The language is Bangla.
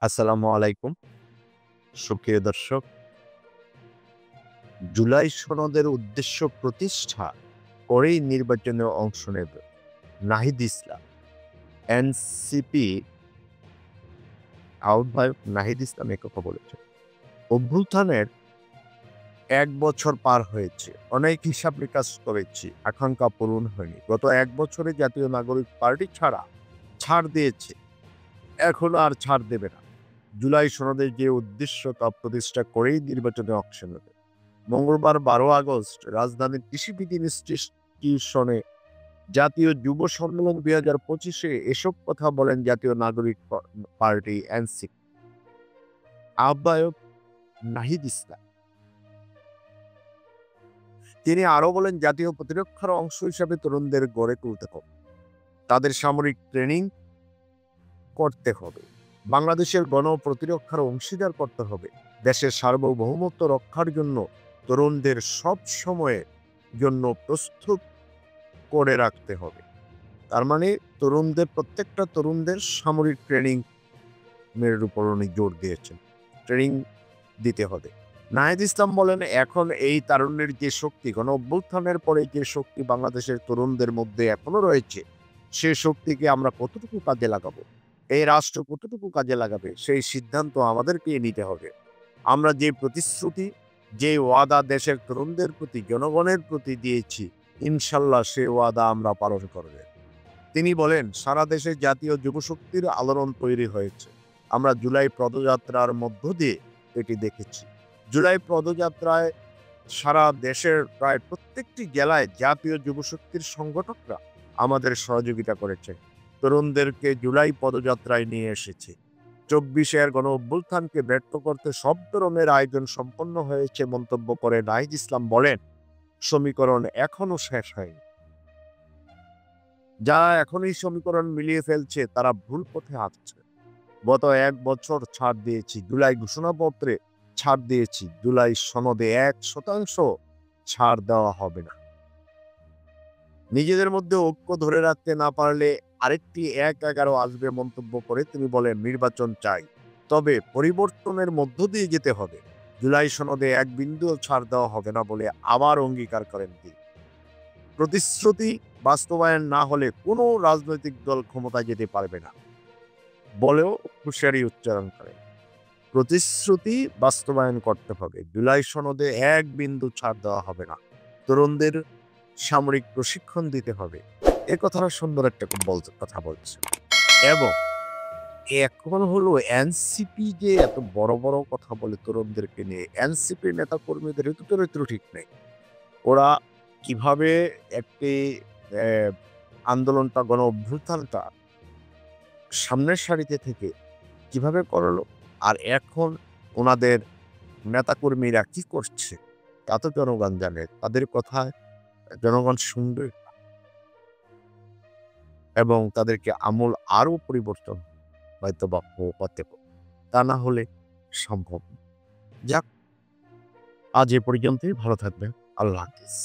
আসসালামু আলাইকুম সুপ্রিয় দর্শক। জুলাই সনদের উদ্দেশ্য প্রতিষ্ঠা করেই নির্বাচনে অংশ নেবে নাহিদ ইসলাম। এনসিপি আহ্বায়ক নাহিদ ইসলাম একথা বলেছেন। অভ্যুত্থানের ১ বছর পার হয়েছে। অনেক হিসাব নিকাশ করেছি, আকাঙ্ক্ষা পূরণ হয়নি। গত ১ বছরে জাতীয় নাগরিক পার্টি ছাড় দিয়েছে, এখন আর ছাড় দেবে না। জুলাই সনদের যে উদ্দেশ্য তা প্রতিষ্ঠা করেই নির্বাচনে অংশ নেবে। মঙ্গলবার ১২ আগস্ট রাজধানীর কৃষিবিদ ইনস্টিটিউশনে জাতীয় যুব সম্মেলন ২০২৫-এ এসব কথা বলেন জাতীয় নাগরিক পার্টি এনসিপি আহ্বায়ক নাহিদ ইসলাম। তিনি আরো বলেন, জাতীয় প্রতিরক্ষার অংশ হিসাবে তরুণদের গড়ে তুলতে হবে, তাদের সামরিক ট্রেনিং করতে হবে, বাংলাদেশের গণপ্রতিরক্ষার অংশীদার করতে হবে। দেশের সার্বভৌমত্ব রক্ষার জন্য তরুণদের সব সময়ের জন্য প্রস্তুত করে রাখতে হবে। তার মানে প্রত্যেকটা তরুণদের সামরিক ট্রেনিং এর উপর উনি জোর দিয়েছেন। ট্রেনিং দিতে হবে। নাহিদ ইসলাম বলেন, এখন এই তারুণ্যের যে শক্তি, গণ-অভ্যুত্থানের পরে যে শক্তি বাংলাদেশের তরুণদের মধ্যে এখনো রয়েছে, সে শক্তিকে আমরা কতটুকু কাজে লাগাবো, এই রাষ্ট্র কতটুকু কাজে লাগাবে, সেই সিদ্ধান্ত আমাদেরকেই নিতে হবে। আমরা যে প্রতিশ্রুতি, যে ওয়াদা দেশের তরুণদের প্রতি, জনগণের প্রতি দিয়েছি, ইনশাল্লাহ সে ওয়াদা আমরা পালন করব। তিনি বলেন, সারা দেশে জাতীয় যুবশক্তির আলোড়ন তৈরি হয়েছে। আমরা জুলাই পদযাত্রার মধ্য দিয়ে এটি দেখেছি। জুলাই পদযাত্রায় সারা দেশের প্রায় প্রত্যেকটি জেলায় জাতীয় যুবশক্তির সংগঠকরা আমাদের সহযোগিতা করেছে, তরুণদেরকে জুলাই পদযাত্রায় নিয়ে এসেছে। ২৪-এর গণ-অভ্যুত্থানকে ব্যর্থ করতে সব ধরনের আয়োজন সম্পন্ন হয়েছে মন্তব্য করে নাহিদ ইসলাম বলেন, সমীকরণ এখনো শেষ হয়নি। যারা এখন এই সমীকরণ মিলিয়ে ফেলছে তারা ভুল পথে হাঁটছে। গত ১ বছর ছাড় দিয়েছি, জুলাই ঘোষণাপত্রে ছাড় দিয়েছি, জুলাই সনদে ১% ছাড় দেওয়া হবে না। নিজেদের মধ্যে ঐক্য ধরে রাখতে না পারলে আরেকটি ১-১১ আসবে মন্তব্য করে তিনি বলেন, নির্বাচন চাই, তবে পরিবর্তনের মধ্য দিয়ে যেতে হবে। জুলাই সনদে ১ বিন্দুও ছাড় দেওয়া হবে না বলে আবার অঙ্গীকার করেন তিনি। প্রতিশ্রুতি বাস্তবায়ন না হলে কোনো রাজনৈতিক দল ক্ষমতায় যেতে পারবে না বলেও হুঁশিয়ারি উচ্চারণ করে। প্রতিশ্রুতি বাস্তবায়ন করতে হবে। জুলাই সনদে ১ বিন্দু ছাড় দেওয়া হবে না। তরুণদের সামরিক প্রশিক্ষণ দিতে হবে। এ কথাটা সুন্দর একটা কথা বলছে। এবং এখন হলো এনসিপি যে এত বড় বড় কথা বলে তরুণদেরকে নিয়ে, এনসিপি নেতা কর্মীদের তো চরিত্র ঠিক নেই। ওরা কিভাবে একটি আন্দোলনটা, গণ অভ্যুত্থানটা সামনের সারিতে থেকে কিভাবে করলো, আর এখন ওনাদের নেতাকর্মীরা কি করছে তা তো জনগণ জানে। তাদের কথায় জনগণ শুনবে এবং তাদেরকে আমূল আরো পরিবর্তন হয়তোবা হতে পারে। তা না হলে সম্ভব না। যাক, আজ এ পর্যন্তই। ভালো থাকবেন। আল্লাহ হাফিজ।